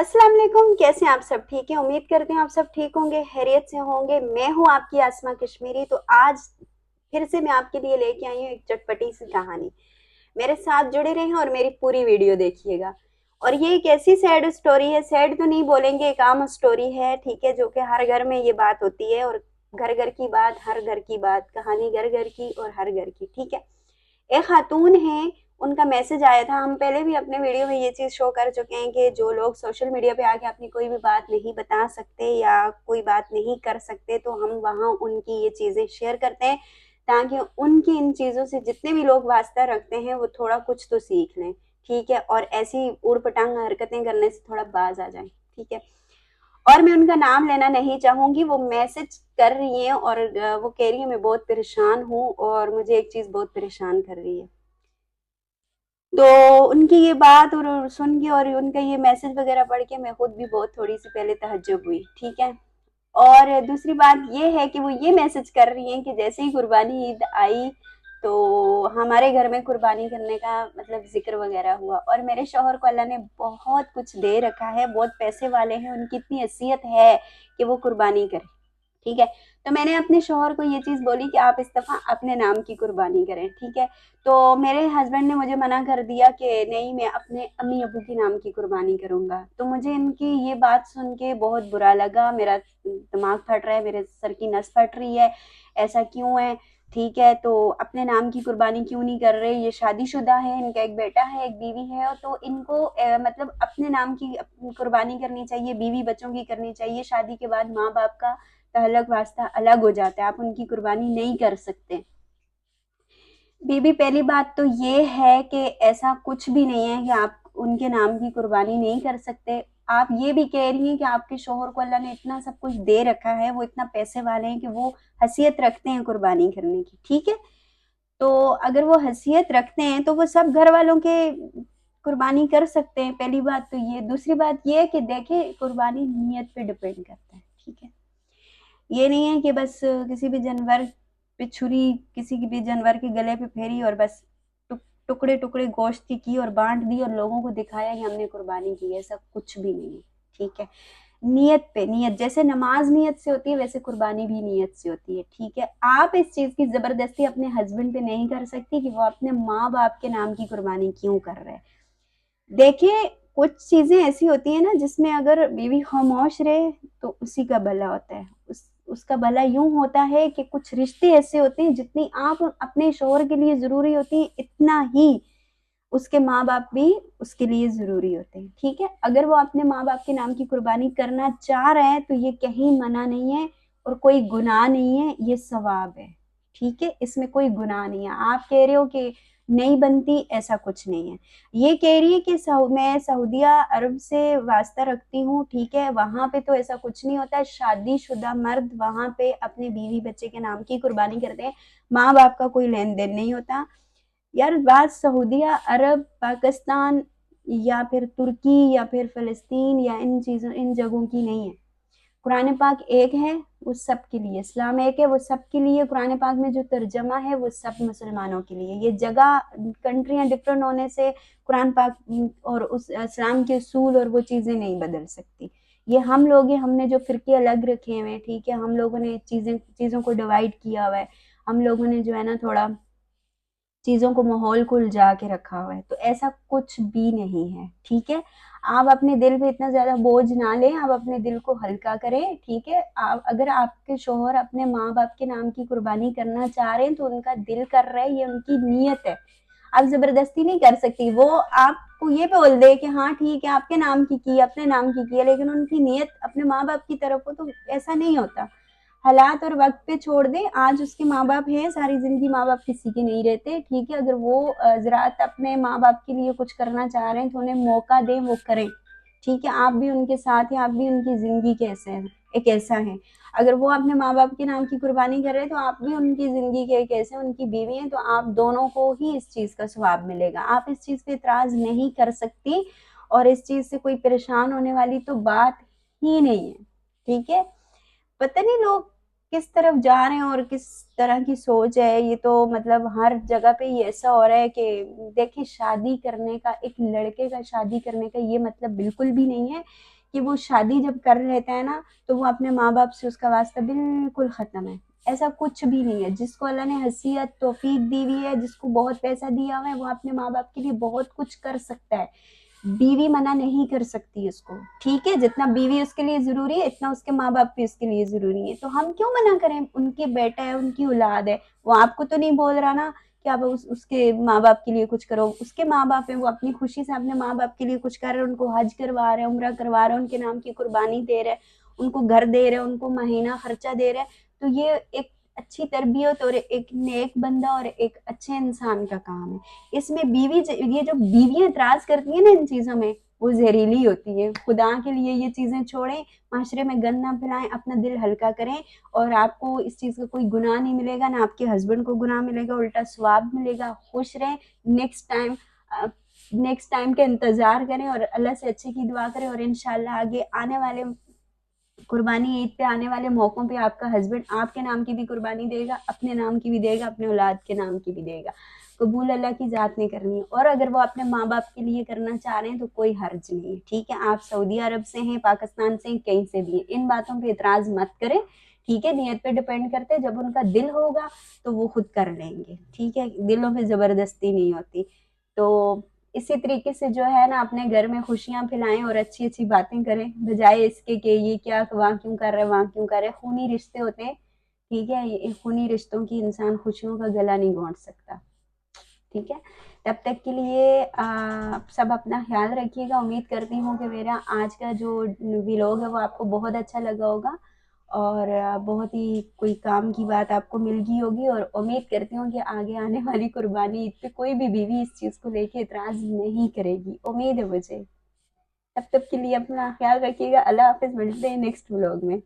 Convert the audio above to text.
अस्सलाम वालेकुम। कैसे हैं आप सब? ठीक हैं? उम्मीद करते हैं आप सब ठीक होंगे, खैरियत से होंगे। मैं हूँ आपकी आसमा कश्मीरी। तो आज फिर से मैं आपके लिए लेके आई हूँ एक चटपटी सी कहानी। मेरे साथ जुड़े रहें और मेरी पूरी वीडियो देखिएगा। और ये एक ऐसी सैड स्टोरी है, सैड तो नहीं बोलेंगे, एक आम स्टोरी है, ठीक है, जो कि हर घर में ये बात होती है। और घर घर की बात, हर घर की बात, कहानी घर घर की और हर घर की, ठीक है। एक खातून है, उनका मैसेज आया था। हम पहले भी अपने वीडियो में ये चीज़ शो कर चुके हैं कि जो लोग सोशल मीडिया पे आके अपनी कोई भी बात नहीं बता सकते या कोई बात नहीं कर सकते, तो हम वहाँ उनकी ये चीज़ें शेयर करते हैं ताकि उनकी इन चीज़ों से जितने भी लोग वास्ता रखते हैं वो थोड़ा कुछ तो सीख लें, ठीक है, और ऐसी ऊट पटांग हरकतें करने से थोड़ा बाज आ जाए, ठीक है। और मैं उनका नाम लेना नहीं चाहूंगी। वो मैसेज कर रही हैं और वो कह रही है मैं बहुत परेशान हूँ और मुझे एक चीज़ बहुत परेशान कर रही है। तो उनकी ये बात और सुन के और उनका ये मैसेज वगैरह पढ़ के मैं खुद भी बहुत थोड़ी सी पहले तहज्जुब हुई, ठीक है। और दूसरी बात ये है कि वो ये मैसेज कर रही हैं कि जैसे ही कुर्बानी ईद आई तो हमारे घर में कुर्बानी करने का मतलब जिक्र वगैरह हुआ, और मेरे शौहर को अल्लाह ने बहुत कुछ दे रखा है, बहुत पैसे वाले हैं, उनकी इतनी हैसियत है कि वो कुर्बानी करें, ठीक है। तो मैंने अपने शौहर को ये चीज़ बोली कि आप इस दफ़ा अपने नाम की कुर्बानी करें, ठीक है। तो मेरे हस्बैंड ने मुझे मना कर दिया कि नहीं, मैं अपने अम्मी अबू के नाम की कुर्बानी करूँगा। तो मुझे इनकी ये बात सुन के बहुत बुरा लगा, मेरा दिमाग फट रहा है, मेरे सर की नस फट रही है, ऐसा क्यों है, ठीक है। तो अपने नाम की कुर्बानी क्यों नहीं कर रहे? ये शादीशुदा है, इनका एक बेटा है, एक बीवी है, और तो इनको मतलब अपने नाम की कुर्बानी करनी चाहिए, बीवी बच्चों की करनी चाहिए। शादी के बाद माँ बाप का तहल्लुक वास्ता अलग हो जाता है, आप उनकी कुर्बानी नहीं कर सकते। बीबी, पहली बात तो ये है कि ऐसा कुछ भी नहीं है कि आप उनके नाम की कुर्बानी नहीं कर सकते। आप ये भी कह रही हैं कि आपके शोहर को अल्लाह ने इतना सब कुछ दे रखा है, वो इतना पैसे वाले हैं कि वो हैसियत रखते हैं कुर्बानी करने की, ठीक है। तो अगर वो हैसियत रखते हैं तो वो सब घर वालों के कुर्बानी कर सकते हैं, पहली बात तो ये। दूसरी बात ये है कि देखें, कुर्बानी नीयत पे डिपेंड करता है, ठीक है। ये नहीं है कि बस किसी भी जानवर पे छुरी किसी भी जानवर के गले पे फेरी और बस टुकड़े टुकड़े गोश्त की और बांट दी और लोगों को दिखाया कि हमने कुर्बानी की है। ऐसा कुछ भी नहीं है, ठीक है। नियत पे, नियत जैसे नमाज नियत से होती है वैसे कुर्बानी भी नियत से होती है, ठीक है। आप इस चीज की जबरदस्ती अपने हस्बैंड पे नहीं कर सकती कि वो अपने माँ बाप के नाम की कुर्बानी क्यों कर रहे हैं। देखिए, कुछ चीजें ऐसी होती है ना जिसमें अगर बीवी खामोश रहे तो उसी का भला होता है। उसका भला यूं होता है कि कुछ रिश्ते ऐसे होते हैं जितनी आप अपने शोहर के लिए जरूरी होती है, इतना ही उसके माँ बाप भी उसके लिए जरूरी होते हैं, ठीक है। अगर वो अपने माँ बाप के नाम की कुर्बानी करना चाह रहे हैं तो ये कहीं मना नहीं है और कोई गुनाह नहीं है, ये सवाब है, ठीक है। इसमें कोई गुनाह नहीं है। आप कह रहे हो कि नहीं बनती, ऐसा कुछ नहीं है। ये कह रही है कि मैं सऊदिया अरब से वास्ता रखती हूँ, ठीक है, वहां पे तो ऐसा कुछ नहीं होता है। शादीशुदा मर्द वहां पे अपने बीवी बच्चे के नाम की कुर्बानी करते हैं, माँ बाप का कोई लेन देन नहीं होता। यार, बात सऊदिया अरब, पाकिस्तान या फिर तुर्की या फिर फिलिस्तीन या इन चीजों इन जगहों की नहीं है। कुरान पाक एक है, वो सब के लिए। इस्लाम एक है, वो सब के लिए। कुरान पाक में जो तर्जमा है वो सब मुसलमानों के लिए। ये जगह कंट्रियां डिफरेंट होने से कुरान पाक और उस इस्लाम के असूल और वो चीज़ें नहीं बदल सकती। ये हम लोग हैं, हमने जो फिरके अलग रखे हुए हैं, ठीक है, हम लोगों ने चीज़ों को डिवाइड किया हुआ है। हम लोगों ने जो है ना थोड़ा चीज़ों को, माहौल को उलझा के रखा हुआ है। तो ऐसा कुछ भी नहीं है, ठीक है। आप अपने दिल पे इतना ज़्यादा बोझ ना लें, आप अपने दिल को हल्का करें, ठीक है। आप, अगर आपके शोहर अपने माँ बाप के नाम की कुर्बानी करना चाह रहे हैं तो उनका दिल कर रहा है, ये उनकी नीयत है। आप ज़बरदस्ती नहीं कर सकती। वो आपको ये बोल दे कि हाँ ठीक है, आपके नाम की अपने नाम की है, लेकिन उनकी नीयत अपने माँ बाप की तरफ हो, तो ऐसा नहीं होता। हालात और वक्त पे छोड़ दें। आज उसके माँ बाप हैं, सारी जिंदगी माँ बाप किसी के नहीं रहते, ठीक है। अगर वो ज़रात अपने माँ बाप के लिए कुछ करना चाह रहे हैं तो उन्हें मौका दें, वो करें, ठीक है। आप भी उनके साथ हैं, आप भी उनकी जिंदगी कैसे हैं, एक ऐसा है। अगर वो अपने माँ बाप के नाम की कुर्बानी कर रहे हैं तो आप भी उनकी जिंदगी के एक ऐसे, उनकी बीवी हैं, तो आप दोनों को ही इस चीज़ का सवाब मिलेगा। आप इस चीज़ पे इतराज़ नहीं कर सकती और इस चीज़ से कोई परेशान होने वाली तो बात ही नहीं है, ठीक है। पता नहीं लोग किस तरफ जा रहे हैं और किस तरह की सोच है। ये तो मतलब हर जगह पे ये ऐसा हो रहा है कि देखिए, शादी करने का, एक लड़के का शादी करने का ये मतलब बिल्कुल भी नहीं है کہ وہ شادی جب کر رہتا ہے نا تو وہ اپنے ماں باپ سے اس کا واسطہ بالکل ختم ہے. ایسا کچھ بھی نہیں ہے. جس کو اللہ نے حیثیت توفیق دی ہوئی ہے, جس کو بہت پیسہ دیا ہوا ہے, وہ اپنے ماں باپ کے لیے بہت کچھ کر سکتا ہے. بیوی منع نہیں کر سکتی اس کو, ٹھیک ہے, جتنا بیوی اس کے لیے ضروری ہے اتنا اس کے ماں باپ بھی اس کے لیے ضروری ہے. تو ہم کیوں منع کریں؟ ان کے بیٹا ہے, ان کی اولاد ہے, وہ آپ کو تو نہیں بول رہا نا کہ آپ اس کے ماں باپ کے لیے کچھ کرو. اس کے ماں باپ ہیں, وہ اپنی خوشی سے اپنے ماں باپ کے لیے کچھ کر رہے ہیں, ان کو حج کروا رہے ہیں, عمرہ کروا رہے ہیں, ان کے نام کی قربانی دے رہے ہیں, ان کو گھر دے رہے ہیں, ان کو مہینہ خرچہ دے رہے ہیں. تو یہ ایک اچھی تربیت اور ایک نیک بندہ اور ایک اچھے انسان کا کام ہے. اس میں بیوی, یہ جو بیویاں اعتراض کرتی ہیں نا ان چیزوں میں, وہ زہریلی ہوتی ہے. خدا کے لیے یہ چیزیں چھوڑیں, معاشرے میں گند نہ پھیلائیں, اپنا دل ہلکا کریں, اور آپ کو اس چیز کا کوئی گناہ نہیں ملے گا, نہ آپ کے ہسبینڈ کو گناہ ملے گا, الٹا ثواب ملے گا. خوش رہیں. نیکسٹ ٹائم کا انتظار کریں اور اللہ سے اچھے کی دعا کریں, اور انشاءاللہ آگے آنے والے قربانی عید پہ آنے والے موقعوں پہ آپ کا ہسبینڈ آپ کے نام کی بھی قربانی دے گا, اپنے نام کی بھی دے گا, اپنے اولاد کے نام کی بھی دے گا. قبول اللہ کی ذات نے کرنی ہے. اور اگر وہ اپنے ماں باپ کے لیے کرنا چاہ رہے ہیں تو کوئی حرج نہیں ہے, ٹھیک ہے. آپ سعودی عرب سے ہیں, پاکستان سے ہیں, کہیں سے بھی ہیں, ان باتوں پہ اعتراض مت کریں, ٹھیک ہے. نیت پہ ڈپینڈ کرتے, جب ان کا دل ہوگا تو وہ خود کر لیں گے, ٹھیک ہے. دلوں پہ زبردستی نہیں ہوتی. تو اسی طریقے سے جو ہے نا اپنے گھر میں خوشیاں پھیلائیں اور اچھی اچھی باتیں کریں, بجائے اس کے کہ یہ کیا وہاں کیوں کر رہے, وہاں کیوں کر رہے. خونی رشتے ہوتے ہیں, ٹھیک ہے. یہ خونی رشتوں کی انسان خوشیوں کا گلا نہیں گھونٹ سکتا, ٹھیک ہے. تب تک کے لیے سب اپنا خیال رکھیے گا. امید کرتی ہوں کہ میرا آج کا جو ولاگ ہے وہ آپ کو بہت اچھا لگا ہوگا, اور بہت ہی کوئی کام کی بات آپ کو مل گئی ہوگی. اور امید کرتی ہوں کہ آگے آنے والی قربانی عید پہ کوئی بھی بیوی اس چیز کو لے کے اعتراض نہیں کرے گی, امید ہے مجھے. تب تک کے لیے اپنا خیال رکھیے گا. اللہ حافظ, ملتے ہیں نیکسٹ ولاگ میں.